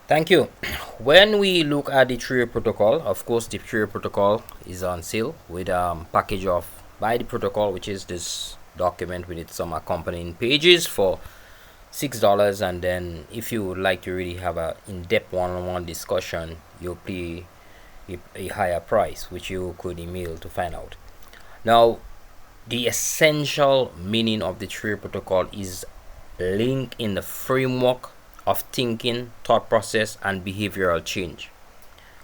Thank you. When we look at the Trio protocol, of course, the Trio protocol is on sale with package of by the protocol, which is this document with some accompanying pages for $6. And then, if you would like to really have a in-depth one-on-one discussion, you'll pay a higher price, which you could email to find out. Now, the essential meaning of the Trio protocol is link in the framework of thinking, thought process, and behavioral change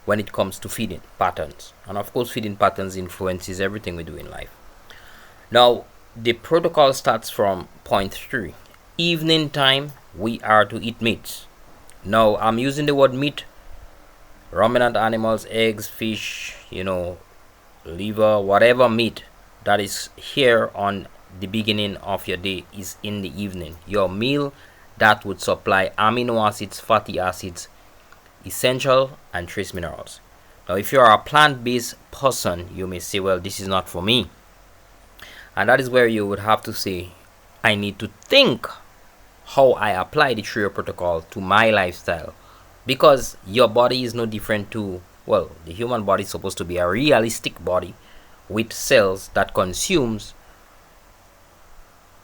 when it comes to feeding patterns. And of course, feeding patterns influences everything we do in life. Now, the protocol starts from point 3. Evening time, we are to eat meat. Now, I'm using the word meat. Ruminant animals, eggs, fish, liver, whatever meat that is here on the beginning of your day is in the evening. Your meal that would supply amino acids, fatty acids, essential and trace minerals. Now, if you are a plant-based person, you may say, well, this is not for me. And that is where you would have to say, I need to think how I apply the Trio protocol to my lifestyle. Because your body is no different to, well, the human body is supposed to be a realistic body with cells that consumes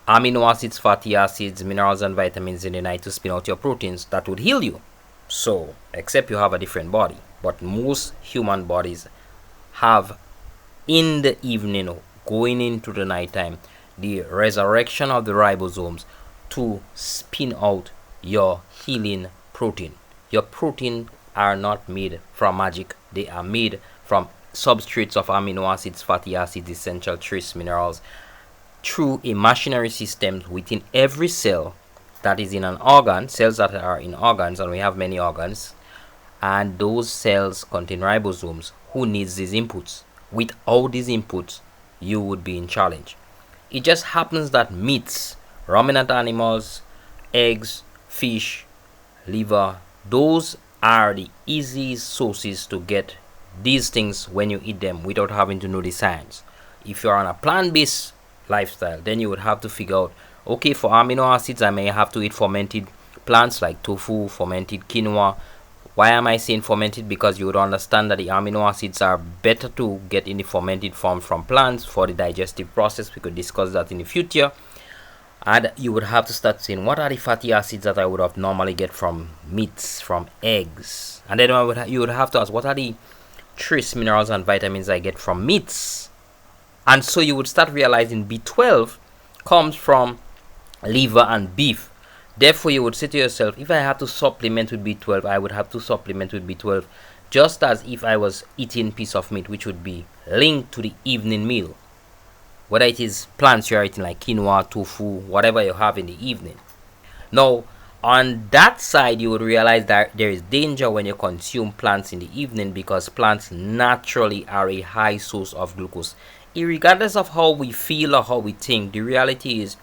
amino acids, fatty acids, minerals, and vitamins in the night to spin out your proteins that would heal you. So, except you have a different body. But most human bodies have in the evening, going into the nighttime, the resurrection of the ribosomes to spin out your healing protein. Your protein are not made from magic. They are made from substrates of amino acids, fatty acids, essential trace minerals, through a machinery system within every cell that is in an organ, cells that are in organs, and we have many organs, and those cells contain ribosomes who needs these inputs. Without these inputs, you would be in challenge. It just happens that meats, ruminant animals, eggs, fish, liver, those are the easy sources to get these things when you eat them without having to know the science. If you're on a plant-based lifestyle, then you would have to figure out, okay, for amino acids I may have to eat fermented plants like tofu, fermented quinoa. Why am I saying fermented? Because you would understand that the amino acids are better to get in the fermented form from plants for the digestive process. We could discuss that in the future. And you would have to start saying, what are the fatty acids that I would have normally get from meats, from eggs? And then you would have to ask, what are the trace minerals and vitamins I get from meats? And so you would start realizing B12 comes from liver and beef. Therefore, you would say to yourself, if I have to supplement with B12, I would have to supplement with B12 just as if I was eating piece of meat, which would be linked to the evening meal. Whether it is plants you're eating like quinoa, tofu, whatever you have in the evening. Now, on that side, you would realize that there is danger when you consume plants in the evening because plants naturally are a high source of glucose. Regardless of how we feel or how we think, the reality is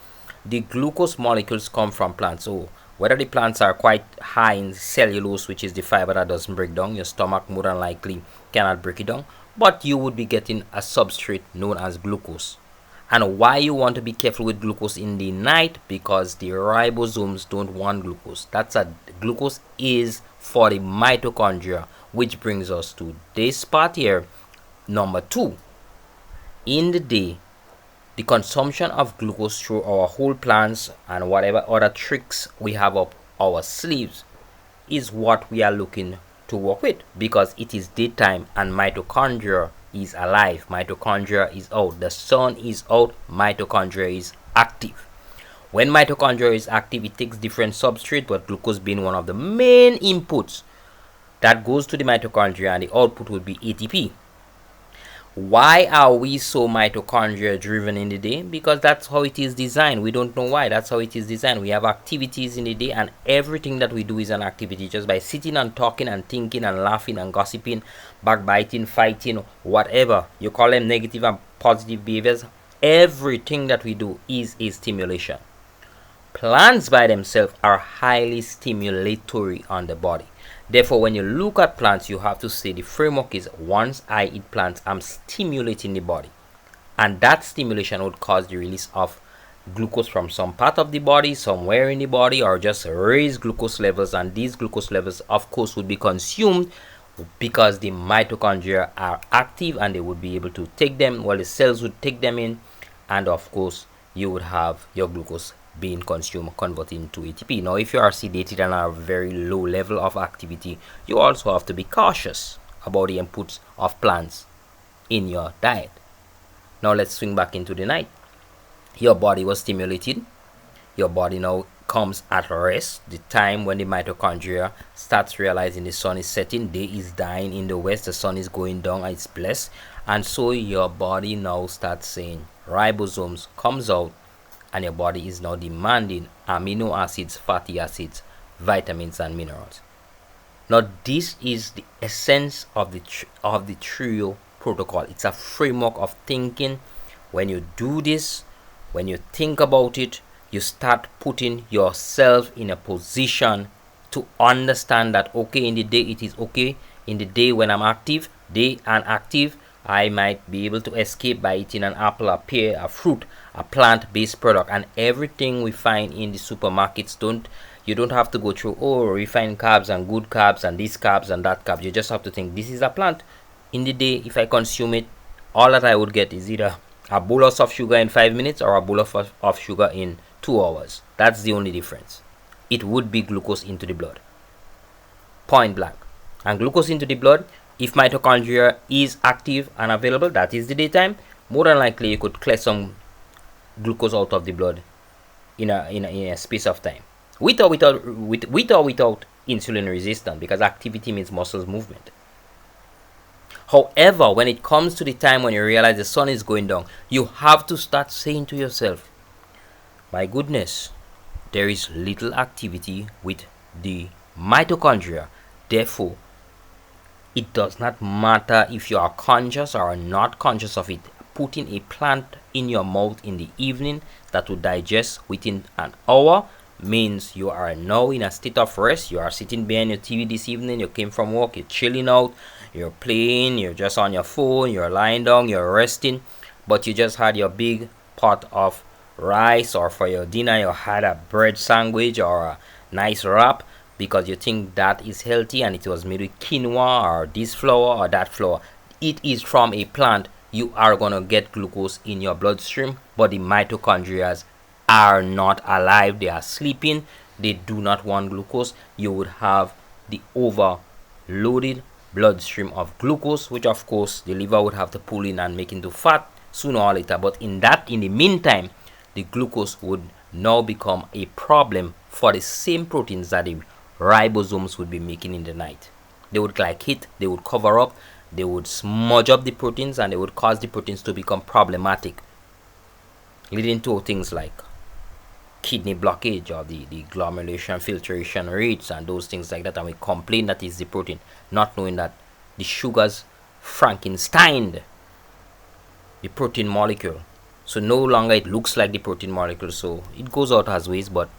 the glucose molecules come from plants. So whether the plants are quite high in cellulose, which is the fiber that doesn't break down, your stomach more than likely cannot break it down, but you would be getting a substrate known as glucose. And why you want to be careful with glucose in the night? Because the ribosomes don't want glucose. Glucose is for the mitochondria, which brings us to this part here, number 2. In the day, the consumption of glucose through our whole plants and whatever other tricks we have up our sleeves is what we are looking to work with, because it is daytime and mitochondria is alive. Mitochondria is out. The sun is out. Mitochondria is active. When mitochondria is active, it takes different substrates, but glucose being one of the main inputs that goes to the mitochondria, and the output would be ATP. Why are we so mitochondria driven in the day? Because that's how it is designed. We don't know why. That's how it is designed. We have activities in the day, and everything that we do is an activity. Just by sitting and talking and thinking and laughing and gossiping, backbiting, fighting, whatever you call them, negative and positive behaviors, everything that we do is a stimulation. Plants by themselves are highly stimulatory on the body. Therefore, when you look at plants, you have to say the framework is, once I eat plants, I'm stimulating the body. And that stimulation would cause the release of glucose from some part of the body, somewhere in the body, or just raise glucose levels, and these glucose levels of course would be consumed because the mitochondria are active and they would be able to take them, well, the cells would take them in, and of course you would have your glucose being consumed, converted into ATP. Now if you are sedated and are very low level of activity, you also have to be cautious about the inputs of plants in your diet. Now let's swing back into the night. Your body was stimulated, your body now comes at rest, the time when the mitochondria starts realizing the sun is setting, day is dying in the west, the sun is going down, it's blessed, and so your body now starts saying, ribosomes comes out, and your body is now demanding amino acids, fatty acids, vitamins and minerals. Now this is the essence of the trio protocol. It's a framework of thinking. When you do this, when you think about it, you start putting yourself in a position to understand that, okay, in the day it is okay, in the day when I'm active, day and active, I might be able to escape by eating an apple, a pear, a fruit, a plant-based product, and everything we find in the supermarkets. You don't have to go through, oh, refined carbs and good carbs and this carbs and that carbs. You just have to think, this is a plant. In the day, if I consume it, all that I would get is either a bolus of sugar in 5 minutes or a bolus of sugar in 2 hours. That's the only difference. It would be glucose into the blood, point blank. And glucose into the blood, if mitochondria is active and available, that is the daytime, more than likely you could clear some glucose out of the blood in a space of time, with or without insulin resistance, because activity means muscles movement. However, when it comes to the time when you realize the sun is going down, you have to start saying to yourself, my goodness, there is little activity with the mitochondria. Therefore, it does not matter if you are conscious or not conscious of it. Putting a plant in your mouth in the evening that will digest within an hour means you are now in a state of rest. You are sitting behind your TV this evening, you came from work, you're chilling out, you're playing, you're just on your phone, you're lying down, you're resting, but you just had your big pot of rice, or for your dinner you had a bread sandwich or a nice wrap because you think that is healthy and it was made with quinoa or this flour or that flour. It is from a plant. You are going to get glucose in your bloodstream, but the mitochondria are not alive. They are sleeping. They do not want glucose. You would have the overloaded bloodstream of glucose, which of course the liver would have to pull in and make into fat sooner or later. But in the meantime, the glucose would now become a problem for the same proteins that the ribosomes would be making in the night. They would glycate, they would cover up, they would smudge up the proteins, and they would cause the proteins to become problematic, leading to things like kidney blockage or the glomerular filtration rates and those things like that. And we complain that is the protein, not knowing that the sugars Frankenstein the protein molecule, so no longer it looks like the protein molecule, so it goes out as waste, but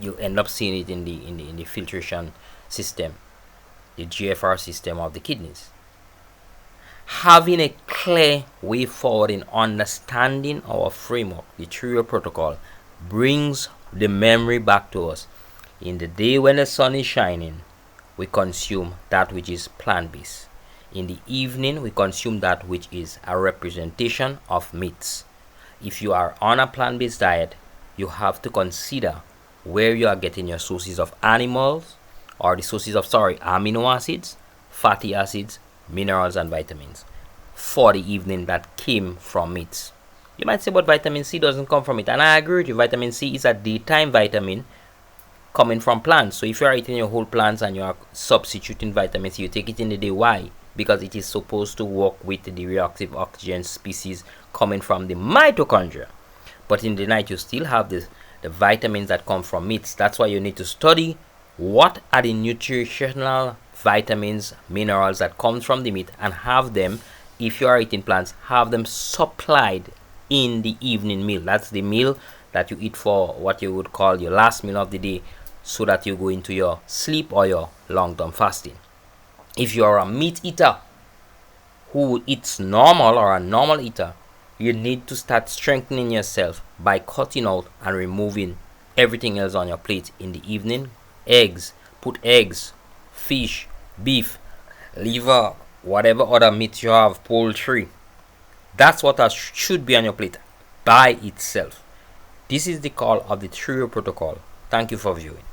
you end up seeing it in the filtration system, the GFR system of the kidneys. Having a clear way forward in understanding our framework, the trio protocol, brings the memory back to us. In the day when the sun is shining, we consume that which is plant-based. In the evening, we consume that which is a representation of meats. If you are on a plant-based diet, you have to consider where you are getting your sources of animals, or the sources of amino acids, fatty acids, minerals and vitamins for the evening that came from meats. You might say, but vitamin C doesn't come from it, and I agree with you. Vitamin C is a daytime vitamin coming from plants. So if you are eating your whole plants and you are substituting vitamin C, you take it in the day. Why? Because it is supposed to work with the reactive oxygen species coming from the mitochondria. But in the night, you still have the vitamins that come from meats. That's why you need to study what are the nutritional vitamins, minerals that come from the meat, and have them, if you are eating plants, have them supplied in the evening meal. That's the meal that you eat for what you would call your last meal of the day, so that you go into your sleep or your long-term fasting. If you are a meat eater who eats normal, or a normal eater, You need to start strengthening yourself by cutting out and removing everything else on your plate in the evening. Eggs, put eggs, fish, beef, liver, whatever other meat you have, poultry. That's what should be on your plate by itself. This is the call of the Trio Protocol. Thank you for viewing.